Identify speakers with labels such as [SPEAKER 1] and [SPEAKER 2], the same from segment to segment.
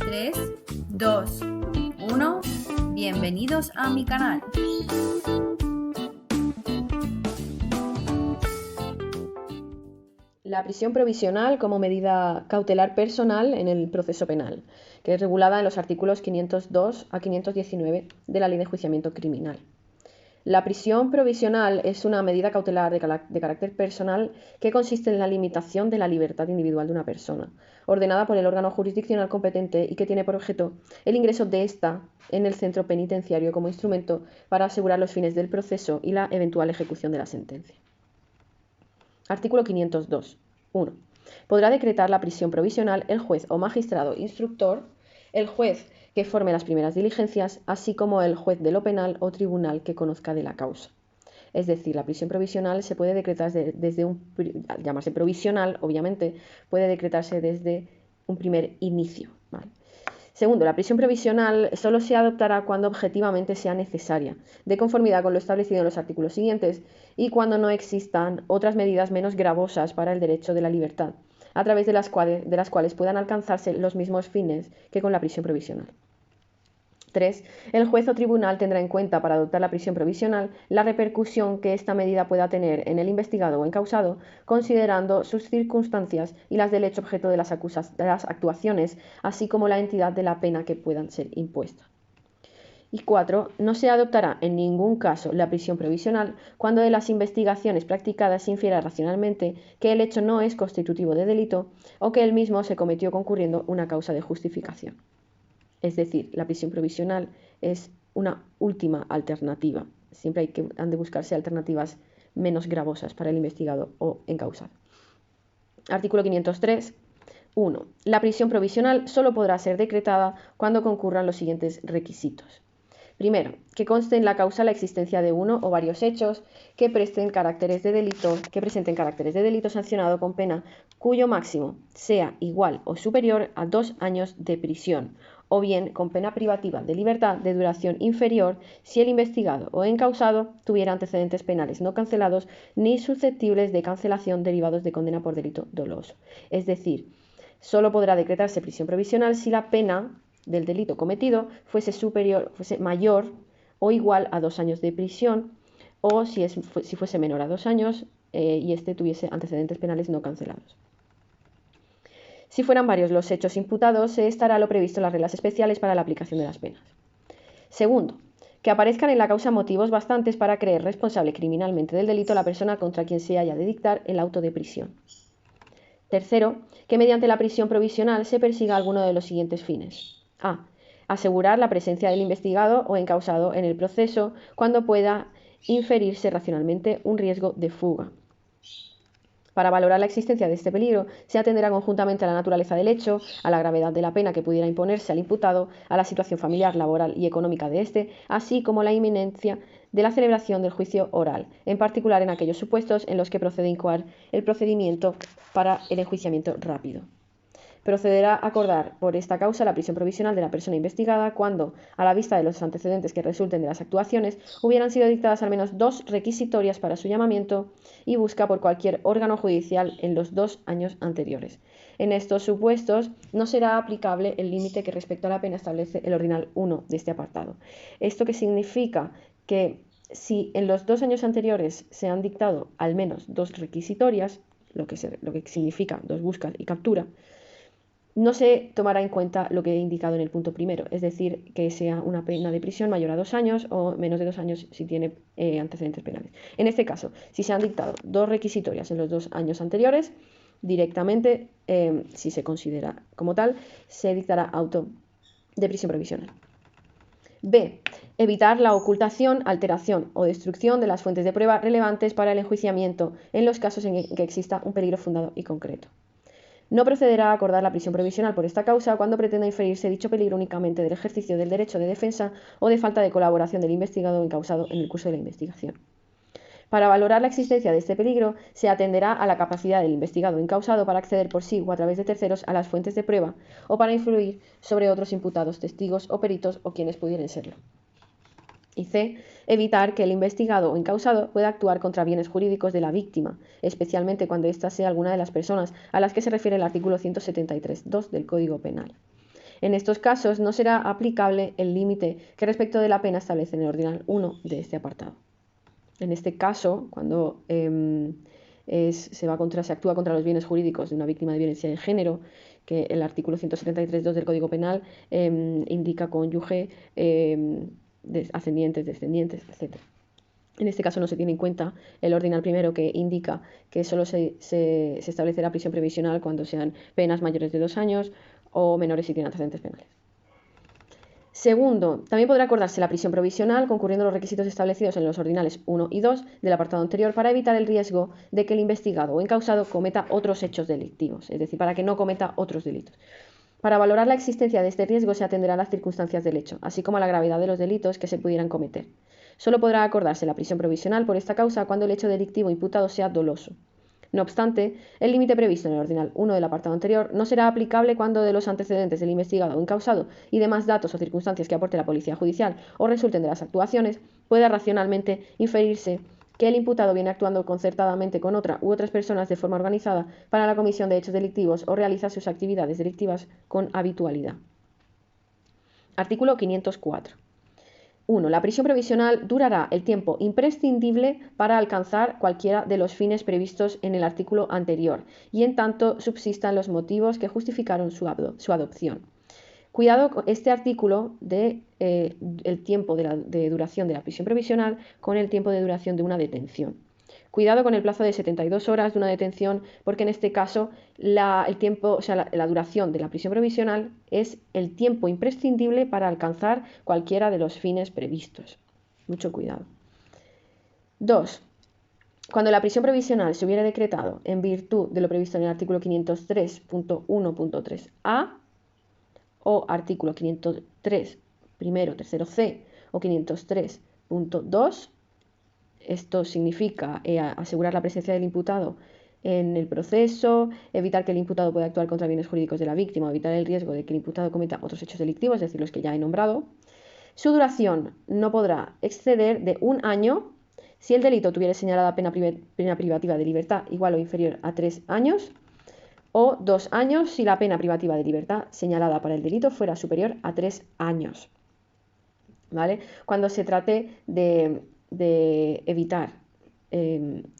[SPEAKER 1] 3, 2, 1. Bienvenidos a mi canal.
[SPEAKER 2] La prisión provisional como medida cautelar personal en el proceso penal, que es regulada en los artículos 502 a 519 de la Ley de Enjuiciamiento Criminal. La prisión provisional es una medida cautelar de carácter personal que consiste en la limitación de la libertad individual de una persona, ordenada por el órgano jurisdiccional competente y que tiene por objeto el ingreso de ésta en el centro penitenciario como instrumento para asegurar los fines del proceso y la eventual ejecución de la sentencia. Artículo 502. 1. Podrá decretar la prisión provisional el juez o magistrado instructor, el juez que forme las primeras diligencias, así como el juez de lo penal o tribunal que conozca de la causa. Es decir, la prisión provisional se puede decretar al llamarse provisional, obviamente, puede decretarse desde un primer inicio, ¿vale? Segundo, la prisión provisional solo se adoptará cuando objetivamente sea necesaria, de conformidad con lo establecido en los artículos siguientes, y cuando no existan otras medidas menos gravosas para el derecho de la libertad, a través de las cuales puedan alcanzarse los mismos fines que con la prisión provisional. 3. El juez o tribunal tendrá en cuenta para adoptar la prisión provisional la repercusión que esta medida pueda tener en el investigado o encausado, considerando sus circunstancias y las del hecho objeto de las actuaciones, así como la entidad de la pena que puedan ser impuestas. Y 4. No se adoptará en ningún caso la prisión provisional cuando de las investigaciones practicadas se infiera racionalmente que el hecho no es constitutivo de delito o que el mismo se cometió concurriendo una causa de justificación. Es decir, la prisión provisional es una última alternativa. Siempre han de buscarse alternativas menos gravosas para el investigado o encausado. Artículo 503. 1. La prisión provisional solo podrá ser decretada cuando concurran los siguientes requisitos. Primero, que conste en la causa la existencia de uno o varios hechos que presenten caracteres de delito sancionado con pena cuyo máximo sea igual o superior a 2 años de prisión, o bien con pena privativa de libertad de duración inferior si el investigado o encausado tuviera antecedentes penales no cancelados ni susceptibles de cancelación derivados de condena por delito doloso. Es decir, solo podrá decretarse prisión provisional si la pena del delito cometido fuese mayor o igual a 2 años de prisión, o si fuese menor a 2 años y este tuviese antecedentes penales no cancelados. Si fueran varios los hechos imputados, se estará lo previsto en las reglas especiales para la aplicación de las penas. Segundo, que aparezcan en la causa motivos bastantes para creer responsable criminalmente del delito a la persona contra quien se haya de dictar el auto de prisión. Tercero, que mediante la prisión provisional se persiga alguno de los siguientes fines. A. Asegurar la presencia del investigado o encausado en el proceso cuando pueda inferirse racionalmente un riesgo de fuga. Para valorar la existencia de este peligro, se atenderá conjuntamente a la naturaleza del hecho, a la gravedad de la pena que pudiera imponerse al imputado, a la situación familiar, laboral y económica de éste, así como la inminencia de la celebración del juicio oral, en particular en aquellos supuestos en los que procede incoar el procedimiento para el enjuiciamiento rápido. Procederá a acordar por esta causa la prisión provisional de la persona investigada cuando, a la vista de los antecedentes que resulten de las actuaciones, hubieran sido dictadas al menos 2 requisitorias para su llamamiento y busca por cualquier órgano judicial en los 2 años anteriores. En estos supuestos no será aplicable el límite que respecto a la pena establece el ordinal 1 de este apartado. ¿Esto qué significa? Que si en los 2 años anteriores se han dictado al menos 2 requisitorias, lo que significa 2 buscas y captura, no se tomará en cuenta lo que he indicado en el punto primero, es decir, que sea una pena de prisión mayor a 2 años o menos de 2 años si tiene antecedentes penales. En este caso, si se han dictado 2 requisitorias en los 2 años anteriores, directamente, si se considera como tal, se dictará auto de prisión provisional. B. Evitar la ocultación, alteración o destrucción de las fuentes de prueba relevantes para el enjuiciamiento en los casos en que exista un peligro fundado y concreto. No procederá a acordar la prisión provisional por esta causa cuando pretenda inferirse dicho peligro únicamente del ejercicio del derecho de defensa o de falta de colaboración del investigado o encausado en el curso de la investigación. Para valorar la existencia de este peligro, se atenderá a la capacidad del investigado o encausado para acceder por sí o a través de terceros a las fuentes de prueba o para influir sobre otros imputados, testigos o peritos o quienes pudieran serlo. Y C. Evitar que el investigado o encausado pueda actuar contra bienes jurídicos de la víctima, especialmente cuando ésta sea alguna de las personas a las que se refiere el artículo 173.2 del Código Penal. En estos casos no será aplicable el límite que respecto de la pena establece en el ordinal 1 de este apartado. En este caso, cuando se actúa contra los bienes jurídicos de una víctima de violencia de género, que el artículo 173.2 del Código Penal indica cónyuge, ascendientes, descendientes, etc. En este caso no se tiene en cuenta el ordinal primero, que indica que solo se establecerá prisión provisional cuando sean penas mayores de 2 años o menores si tienen antecedentes penales. Segundo, también podrá acordarse la prisión provisional concurriendo los requisitos establecidos en los ordinales 1 y 2 del apartado anterior para evitar el riesgo de que el investigado o encausado cometa otros hechos delictivos, es decir, para que no cometa otros delitos. Para valorar la existencia de este riesgo se atenderá a las circunstancias del hecho, así como a la gravedad de los delitos que se pudieran cometer. Solo podrá acordarse la prisión provisional por esta causa cuando el hecho delictivo imputado sea doloso. No obstante, el límite previsto en el ordinal 1 del apartado anterior no será aplicable cuando de los antecedentes del investigado o encausado y demás datos o circunstancias que aporte la policía judicial o resulten de las actuaciones pueda racionalmente inferirse que el imputado viene actuando concertadamente con otra u otras personas de forma organizada para la comisión de hechos delictivos o realiza sus actividades delictivas con habitualidad. Artículo 504. 1. La prisión provisional durará el tiempo imprescindible para alcanzar cualquiera de los fines previstos en el artículo anterior y en tanto subsistan los motivos que justificaron su adopción. Cuidado con este artículo de el tiempo de duración de la prisión provisional con el tiempo de duración de una detención. Cuidado con el plazo de 72 horas de una detención, porque en este caso la duración de la prisión provisional es el tiempo imprescindible para alcanzar cualquiera de los fines previstos. Mucho cuidado. 2. Cuando la prisión provisional se hubiera decretado en virtud de lo previsto en el artículo 503.1.3a o artículo 503 primero, tercero C o 503.2, esto significa asegurar la presencia del imputado en el proceso, evitar que el imputado pueda actuar contra bienes jurídicos de la víctima, evitar el riesgo de que el imputado cometa otros hechos delictivos, es decir, los que ya he nombrado. Su duración no podrá exceder de 1 año si el delito tuviera señalada pena privativa de libertad igual o inferior a 3 años, o 2 años si la pena privativa de libertad señalada para el delito fuera superior a 3 años. ¿Vale? Cuando se trate de evitar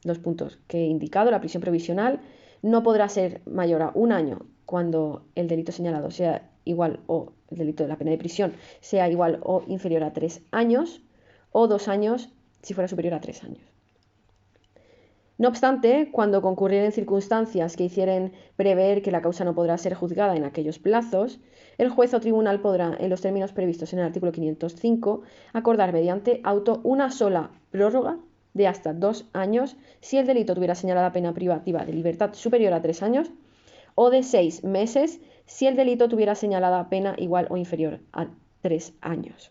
[SPEAKER 2] los puntos que he indicado, la prisión provisional no podrá ser mayor a 1 año cuando el delito señalado sea igual o el delito de la pena de prisión sea igual o inferior a 3 años, o 2 años si fuera superior a 3 años. No obstante, cuando concurrieren circunstancias que hicieren prever que la causa no podrá ser juzgada en aquellos plazos, el juez o tribunal podrá, en los términos previstos en el artículo 505, acordar mediante auto una sola prórroga de hasta 2 años si el delito tuviera señalada pena privativa de libertad superior a 3 años, o de 6 meses si el delito tuviera señalada pena igual o inferior a 3 años.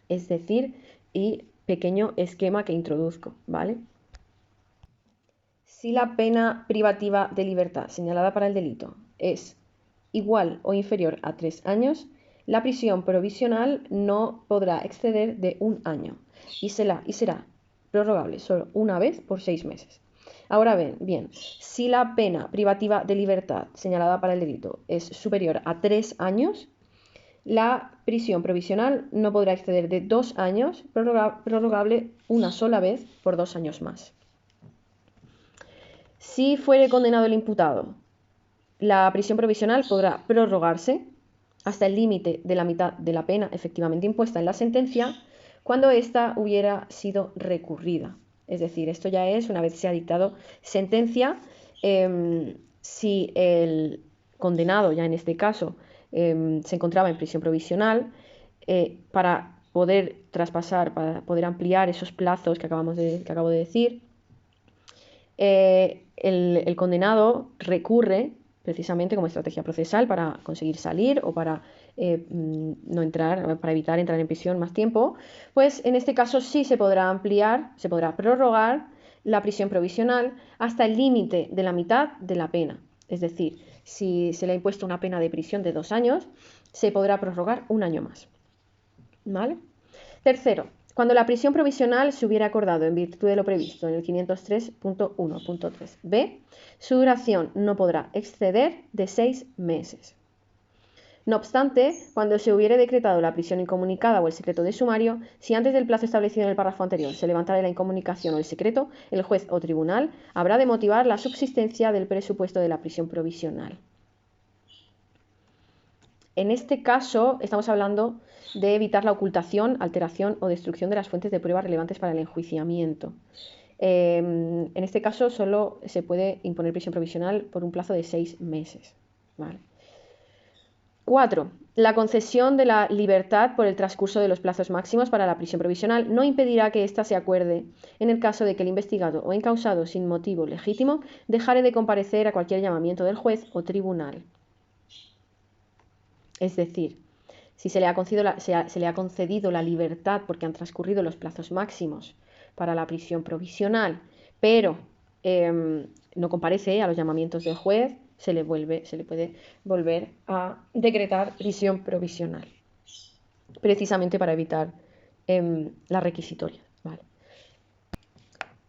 [SPEAKER 2] Es decir, y pequeño esquema que introduzco, ¿vale? Si la pena privativa de libertad señalada para el delito es igual o inferior a 3 años, la prisión provisional no podrá exceder de 1 año y será prorrogable solo una vez por 6 meses. Ahora bien, si la pena privativa de libertad señalada para el delito es superior a 3 años, la prisión provisional no podrá exceder de 2 años, prorrogable una sola vez por 2 años más. Si fuere condenado el imputado, la prisión provisional podrá prorrogarse hasta el límite de la mitad de la pena efectivamente impuesta en la sentencia cuando ésta hubiera sido recurrida. Es decir, esto ya es una vez se ha dictado sentencia, si el condenado, ya en este caso, se encontraba en prisión provisional, para poder traspasar, para poder ampliar esos plazos que acabo de decir, el condenado recurre precisamente como estrategia procesal para conseguir salir o para no entrar, para evitar entrar en prisión más tiempo, pues en este caso sí se podrá ampliar, se podrá prorrogar la prisión provisional hasta el límite de la mitad de la pena. Es decir, si se le ha impuesto una pena de prisión de 2 años, se podrá prorrogar 1 año más. ¿Vale? Tercero, cuando la prisión provisional se hubiera acordado en virtud de lo previsto en el 503.1.3b, su duración no podrá exceder de 6 meses. No obstante, cuando se hubiere decretado la prisión incomunicada o el secreto de sumario, si antes del plazo establecido en el párrafo anterior se levantare la incomunicación o el secreto, el juez o tribunal habrá de motivar la subsistencia del presupuesto de la prisión provisional. En este caso, estamos hablando de evitar la ocultación, alteración o destrucción de las fuentes de prueba relevantes para el enjuiciamiento. En este caso, solo se puede imponer prisión provisional por un plazo de 6 meses. ¿Vale? 4. La concesión de la libertad por el transcurso de los plazos máximos para la prisión provisional no impedirá que ésta se acuerde en el caso de que el investigado o encausado sin motivo legítimo dejare de comparecer a cualquier llamamiento del juez o tribunal. Es decir, si se le ha concedido la libertad porque han transcurrido los plazos máximos para la prisión provisional, pero no comparece a los llamamientos del juez, se le puede volver a decretar prisión provisional, precisamente para evitar la requisitoria. ¿Vale?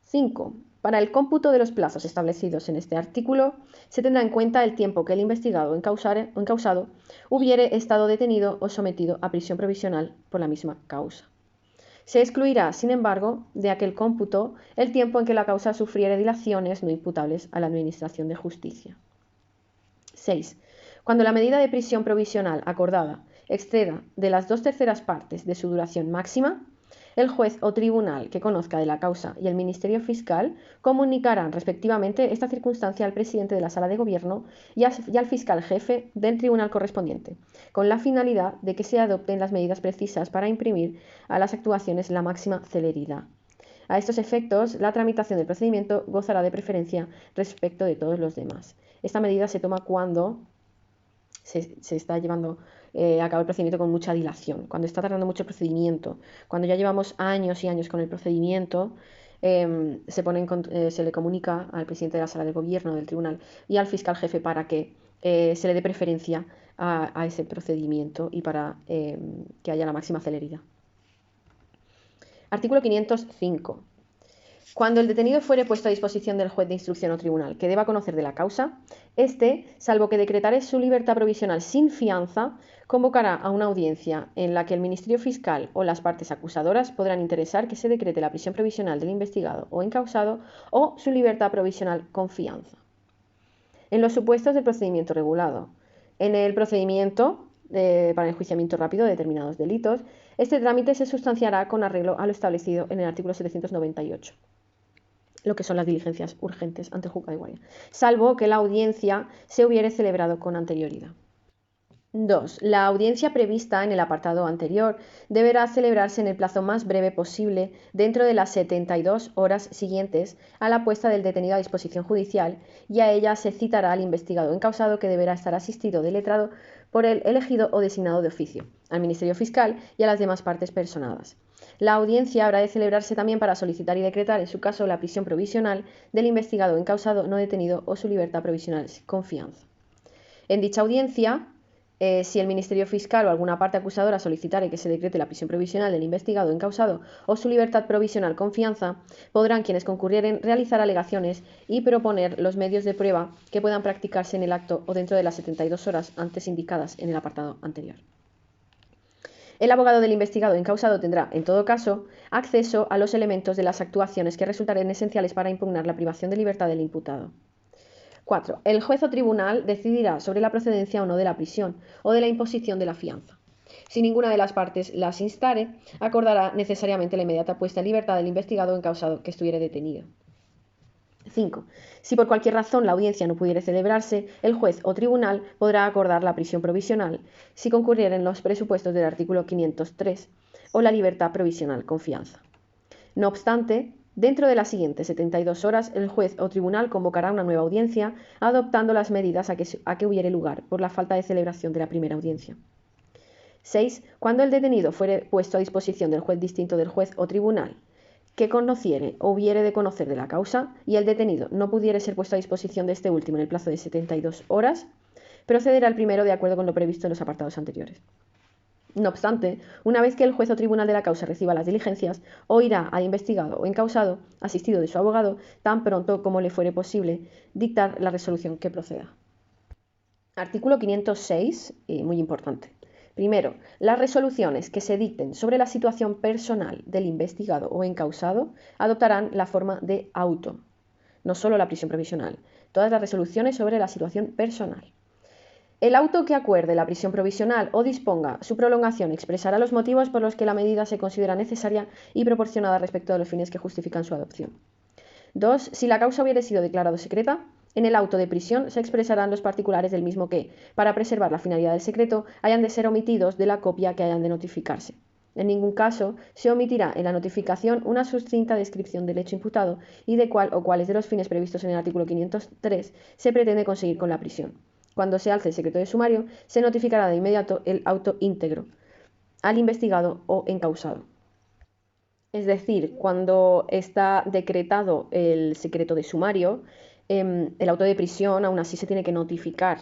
[SPEAKER 2] 5. Para el cómputo de los plazos establecidos en este artículo, se tendrá en cuenta el tiempo que el investigado o encausado hubiere estado detenido o sometido a prisión provisional por la misma causa. Se excluirá, sin embargo, de aquel cómputo el tiempo en que la causa sufriere dilaciones no imputables a la Administración de Justicia. 6. Cuando la medida de prisión provisional acordada exceda de las 2/3 partes de su duración máxima, el juez o tribunal que conozca de la causa y el Ministerio Fiscal comunicarán respectivamente esta circunstancia al presidente de la Sala de Gobierno y al fiscal jefe del tribunal correspondiente, con la finalidad de que se adopten las medidas precisas para imprimir a las actuaciones la máxima celeridad. A estos efectos, la tramitación del procedimiento gozará de preferencia respecto de todos los demás. Esta medida se toma cuando se está llevando a cabo el procedimiento con mucha dilación, cuando está tardando mucho el procedimiento, cuando ya llevamos años y años con el procedimiento, se le comunica al presidente de la Sala de Gobierno del tribunal y al fiscal jefe para que se le dé preferencia a ese procedimiento y para que haya la máxima celeridad. Artículo 505. Cuando el detenido fuere puesto a disposición del juez de instrucción o tribunal que deba conocer de la causa, éste, salvo que decretare su libertad provisional sin fianza, convocará a una audiencia en la que el Ministerio Fiscal o las partes acusadoras podrán interesar que se decrete la prisión provisional del investigado o encausado o su libertad provisional con fianza. En los supuestos del procedimiento regulado. En el procedimiento para el enjuiciamiento rápido de determinados delitos, este trámite se sustanciará con arreglo a lo establecido en el artículo 798. Lo que son las diligencias urgentes ante el juzgado de guardia, salvo que la audiencia se hubiere celebrado con anterioridad. 2. La audiencia prevista en el apartado anterior deberá celebrarse en el plazo más breve posible dentro de las 72 horas siguientes a la puesta del detenido a disposición judicial y a ella se citará al investigado o encausado que deberá estar asistido de letrado por el elegido o designado de oficio, al Ministerio Fiscal y a las demás partes personadas. La audiencia habrá de celebrarse también para solicitar y decretar, en su caso, la prisión provisional del investigado o encausado no detenido o su libertad provisional con fianza. En dicha audiencia, si el Ministerio Fiscal o alguna parte acusadora solicitare que se decrete la prisión provisional del investigado o encausado o su libertad provisional con fianza, podrán quienes concurrieren realizar alegaciones y proponer los medios de prueba que puedan practicarse en el acto o dentro de las 72 horas antes indicadas en el apartado anterior. El abogado del investigado o encausado tendrá, en todo caso, acceso a los elementos de las actuaciones que resultaren esenciales para impugnar la privación de libertad del imputado. 4. El juez o tribunal decidirá sobre la procedencia o no de la prisión o de la imposición de la fianza. Si ninguna de las partes las instare, acordará necesariamente la inmediata puesta en libertad del investigado o encausado que estuviere detenido. 5. Si por cualquier razón la audiencia no pudiere celebrarse, el juez o tribunal podrá acordar la prisión provisional si concurrieren los presupuestos del artículo 503 o la libertad provisional con fianza. No obstante, dentro de las siguientes 72 horas, el juez o tribunal convocará una nueva audiencia, adoptando las medidas a que hubiere lugar por la falta de celebración de la primera audiencia. 6. Cuando el detenido fuere puesto a disposición del juez distinto del juez o tribunal que conociere o hubiere de conocer de la causa y el detenido no pudiere ser puesto a disposición de este último en el plazo de 72 horas, procederá el primero de acuerdo con lo previsto en los apartados anteriores. No obstante, una vez que el juez o tribunal de la causa reciba las diligencias, oirá al investigado o encausado, asistido de su abogado, tan pronto como le fuere posible dictar la resolución que proceda. Artículo 506, muy importante. Primero, las resoluciones que se dicten sobre la situación personal del investigado o encausado adoptarán la forma de auto, no solo la prisión provisional, todas las resoluciones sobre la situación personal. El auto que acuerde la prisión provisional o disponga su prolongación expresará los motivos por los que la medida se considera necesaria y proporcionada respecto de los fines que justifican su adopción. 2. Si la causa hubiere sido declarada secreta, en el auto de prisión se expresarán los particulares del mismo que, para preservar la finalidad del secreto, hayan de ser omitidos de la copia que hayan de notificarse. En ningún caso se omitirá en la notificación una sucinta descripción del hecho imputado y de cuál o cuáles de los fines previstos en el artículo 503 se pretende conseguir con la prisión. Cuando se alce el secreto de sumario, se notificará de inmediato el auto íntegro al investigado o encausado. Es decir, cuando está decretado el secreto de sumario, el auto de prisión aún así se tiene que notificar.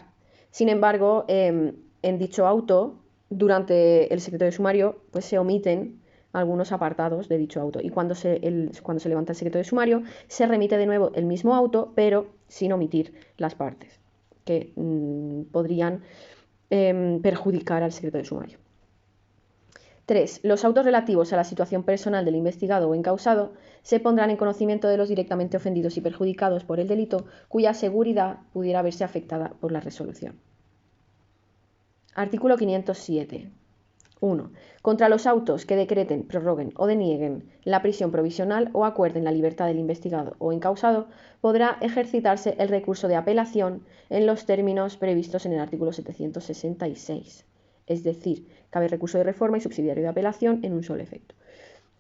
[SPEAKER 2] Sin embargo, en dicho auto, durante el secreto de sumario, pues se omiten algunos apartados de dicho auto. Y cuando se levanta el secreto de sumario, se remite de nuevo el mismo auto, pero sin omitir las partes que podrían perjudicar al secreto de sumario. 3. Los autos relativos a la situación personal del investigado o encausado se pondrán en conocimiento de los directamente ofendidos y perjudicados por el delito cuya seguridad pudiera verse afectada por la resolución. Artículo 507. 1. Contra los autos que decreten, prorroguen o denieguen la prisión provisional o acuerden la libertad del investigado o encausado, podrá ejercitarse el recurso de apelación en los términos previstos en el artículo 766. Es decir, cabe recurso de reforma y subsidiario de apelación en un solo efecto,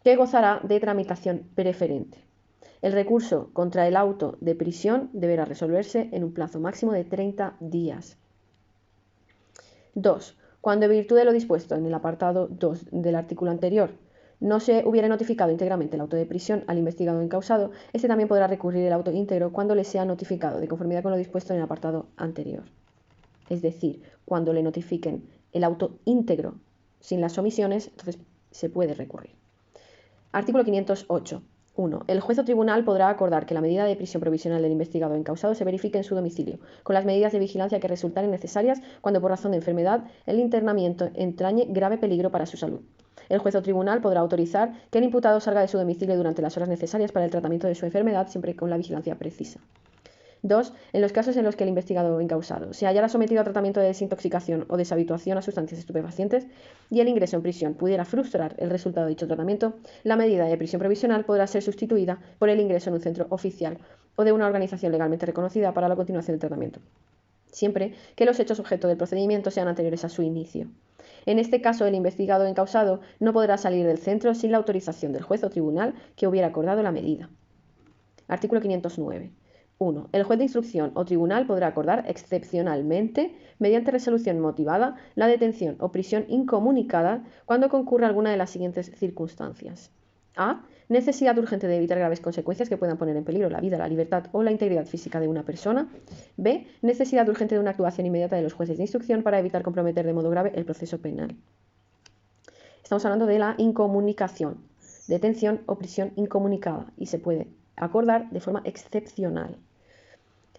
[SPEAKER 2] que gozará de tramitación preferente. El recurso contra el auto de prisión deberá resolverse en un plazo máximo de 30 días. 2. Cuando en virtud de lo dispuesto en el apartado 2 del artículo anterior no se hubiera notificado íntegramente el auto de prisión al investigado o encausado, este también podrá recurrir el auto íntegro cuando le sea notificado de conformidad con lo dispuesto en el apartado anterior. Es decir, cuando le notifiquen el auto íntegro sin las omisiones, entonces se puede recurrir. Artículo 508. 1. El juez o tribunal podrá acordar que la medida de prisión provisional del investigado o encausado se verifique en su domicilio, con las medidas de vigilancia que resultaren necesarias cuando por razón de enfermedad el internamiento entrañe grave peligro para su salud. El juez o tribunal podrá autorizar que el imputado salga de su domicilio durante las horas necesarias para el tratamiento de su enfermedad, siempre con la vigilancia precisa. 2. En los casos en los que el investigado o encausado se hallara sometido a tratamiento de desintoxicación o deshabituación a sustancias estupefacientes y el ingreso en prisión pudiera frustrar el resultado de dicho tratamiento, la medida de prisión provisional podrá ser sustituida por el ingreso en un centro oficial o de una organización legalmente reconocida para la continuación del tratamiento, siempre que los hechos objeto del procedimiento sean anteriores a su inicio. En este caso, el investigado o encausado no podrá salir del centro sin la autorización del juez o tribunal que hubiera acordado la medida. Artículo 509. 1. El juez de instrucción o tribunal podrá acordar excepcionalmente, mediante resolución motivada, la detención o prisión incomunicada cuando concurra alguna de las siguientes circunstancias. A. Necesidad urgente de evitar graves consecuencias que puedan poner en peligro la vida, la libertad o la integridad física de una persona. B. Necesidad urgente de una actuación inmediata de los jueces de instrucción para evitar comprometer de modo grave el proceso penal. Estamos hablando de la incomunicación, detención o prisión incomunicada, y se puede acordar de forma excepcional.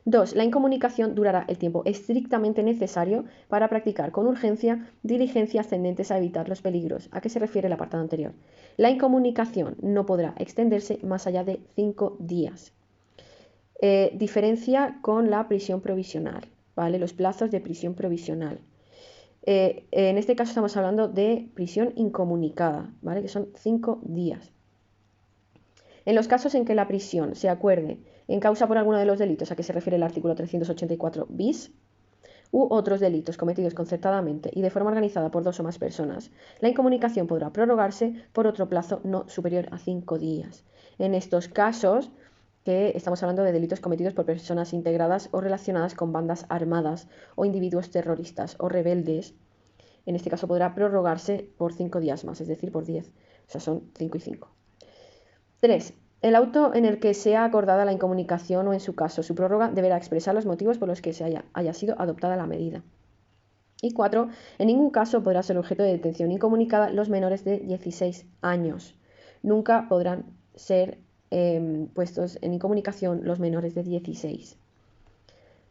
[SPEAKER 2] 2. La incomunicación durará el tiempo estrictamente necesario para practicar con urgencia diligencias tendentes a evitar los peligros a que se refiere el apartado anterior. La incomunicación no podrá extenderse más allá de 5 días. Diferencia con la prisión provisional, ¿vale? Los plazos de prisión provisional. En este caso estamos hablando de prisión incomunicada, ¿vale? Que son 5 días. En los casos en que la prisión se acuerde en causa por alguno de los delitos a que se refiere el artículo 384 bis u otros delitos cometidos concertadamente y de forma organizada por 2 o más personas, la incomunicación podrá prorrogarse por otro plazo no superior a 5 días. En estos casos, que estamos hablando de delitos cometidos por personas integradas o relacionadas con bandas armadas o individuos terroristas o rebeldes, en este caso podrá prorrogarse por 5 días más, es decir, por 10. O sea, son 5 y 5. 3. El auto en el que sea acordada la incomunicación o, en su caso, su prórroga deberá expresar los motivos por los que haya sido adoptada la medida. Y 4. En ningún caso podrá ser objeto de detención incomunicada los menores de 16 años. Nunca podrán ser puestos en incomunicación los menores de 16.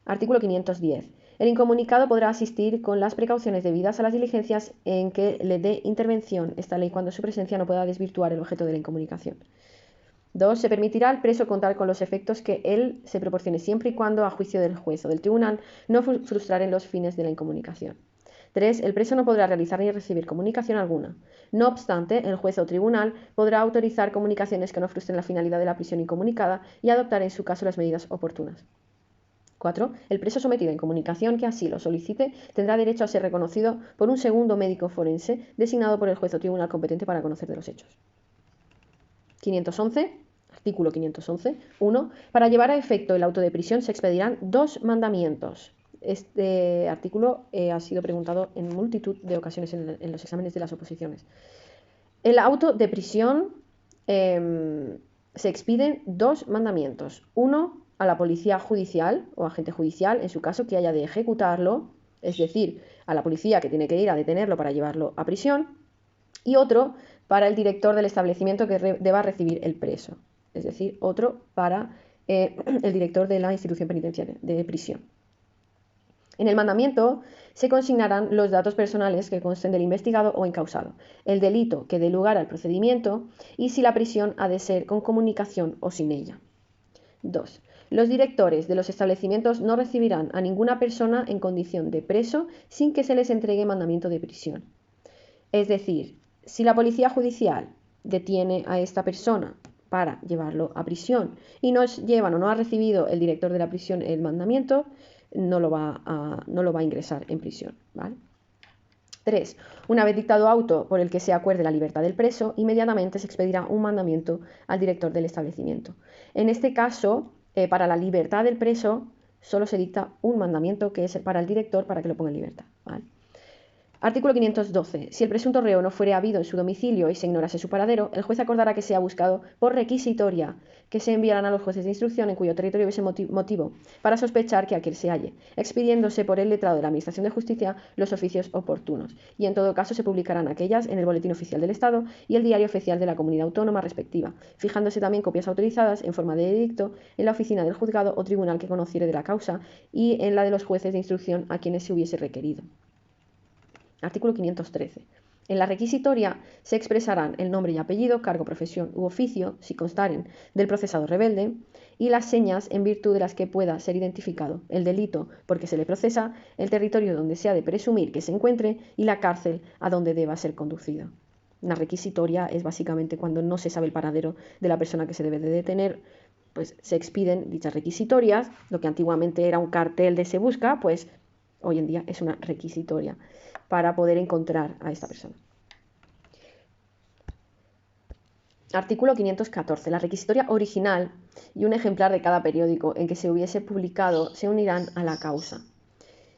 [SPEAKER 2] Artículo 510. El incomunicado podrá asistir con las precauciones debidas a las diligencias en que le dé intervención esta ley cuando su presencia no pueda desvirtuar el objeto de la incomunicación. 2. Se permitirá al preso contar con los efectos que él se proporcione siempre y cuando, a juicio del juez o del tribunal, no frustraren los fines de la incomunicación. 3. El preso no podrá realizar ni recibir comunicación alguna. No obstante, el juez o tribunal podrá autorizar comunicaciones que no frustren la finalidad de la prisión incomunicada y adoptar en su caso las medidas oportunas. 4. El preso sometido a incomunicación que así lo solicite tendrá derecho a ser reconocido por un segundo médico forense designado por el juez o tribunal competente para conocer de los hechos. 511. Artículo 511. 1. Para llevar a efecto el auto de prisión se expedirán 2 mandamientos. Este artículo ha sido preguntado en multitud de ocasiones en los exámenes de las oposiciones. El auto de prisión se expiden 2 mandamientos. Uno, a la policía judicial o agente judicial, en su caso, que haya de ejecutarlo, es decir, a la policía que tiene que ir a detenerlo para llevarlo a prisión, y otro para el director del establecimiento que deba recibir el preso, es decir, otro para el director de la institución penitenciaria de prisión. En el mandamiento se consignarán los datos personales que consten del investigado o encausado, el delito que dé lugar al procedimiento y si la prisión ha de ser con comunicación o sin ella. 2. Los directores de los establecimientos no recibirán a ninguna persona en condición de preso sin que se les entregue mandamiento de prisión. Es decir, si la policía judicial detiene a esta persona para llevarlo a prisión y no llevan o no ha recibido el director de la prisión el mandamiento, no lo va a ingresar en prisión, ¿vale? 3. Una vez dictado auto por el que se acuerde la libertad del preso, inmediatamente se expedirá un mandamiento al director del establecimiento. En este caso, para la libertad del preso, solo se dicta un mandamiento que es para el director para que lo ponga en libertad, ¿vale? Artículo 512. Si el presunto reo no fuere habido en su domicilio y se ignorase su paradero, el juez acordará que sea buscado por requisitoria, que se enviarán a los jueces de instrucción en cuyo territorio hubiese motivo para sospechar que aquel se halle, expidiéndose por el letrado de la Administración de Justicia los oficios oportunos, y en todo caso se publicarán aquellas en el Boletín Oficial del Estado y el Diario Oficial de la Comunidad Autónoma respectiva, fijándose también copias autorizadas en forma de edicto en la oficina del juzgado o tribunal que conociere de la causa y en la de los jueces de instrucción a quienes se hubiese requerido. Artículo 513. En la requisitoria se expresarán el nombre y apellido, cargo, profesión u oficio, si constaren, del procesado rebelde, y las señas en virtud de las que pueda ser identificado el delito por que se le procesa, el territorio donde se ha de presumir que se encuentre y la cárcel a donde deba ser conducido. Una requisitoria es básicamente cuando no se sabe el paradero de la persona que se debe de detener, pues se expiden dichas requisitorias. Lo que antiguamente era un cartel de se busca, pues hoy en día es una requisitoria para poder encontrar a esta persona. Artículo 514. La requisitoria original y un ejemplar de cada periódico en que se hubiese publicado se unirán a la causa.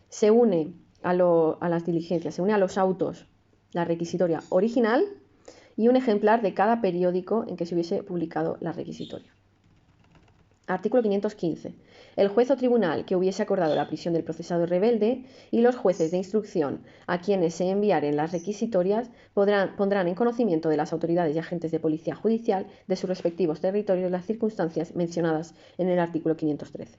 [SPEAKER 2] Se une a las diligencias, se une a los autos la requisitoria original y un ejemplar de cada periódico en que se hubiese publicado la requisitoria. Artículo 515. El juez o tribunal que hubiese acordado la prisión del procesado rebelde y los jueces de instrucción a quienes se enviaren las requisitorias pondrán en conocimiento de las autoridades y agentes de policía judicial de sus respectivos territorios las circunstancias mencionadas en el artículo 513.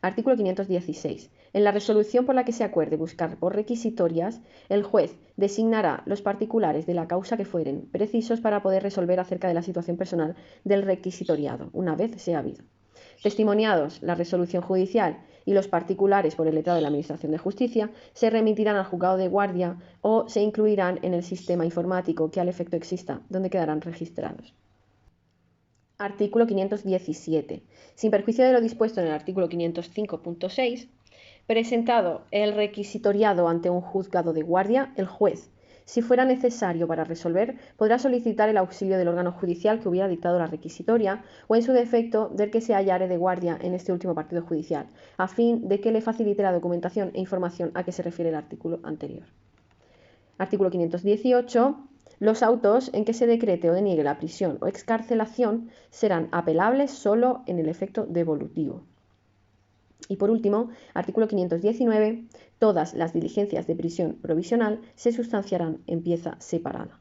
[SPEAKER 2] Artículo 516. En la resolución por la que se acuerde buscar por requisitorias, el juez designará los particulares de la causa que fueren precisos para poder resolver acerca de la situación personal del requisitoriado, una vez sea habido. Testimoniados la resolución judicial y los particulares por el letrado de la Administración de Justicia, se remitirán al juzgado de guardia o se incluirán en el sistema informático que al efecto exista, donde quedarán registrados. Artículo 517. Sin perjuicio de lo dispuesto en el artículo 505.6, presentado el requisitoriado ante un juzgado de guardia, el juez, si fuera necesario para resolver, podrá solicitar el auxilio del órgano judicial que hubiera dictado la requisitoria o, en su defecto, del que se hallare de guardia en este último partido judicial, a fin de que le facilite la documentación e información a que se refiere el artículo anterior. Artículo 518. Los autos en que se decrete o deniegue la prisión o excarcelación serán apelables solo en el efecto devolutivo. Y por último, artículo 519, todas las diligencias de prisión provisional se sustanciarán en pieza separada.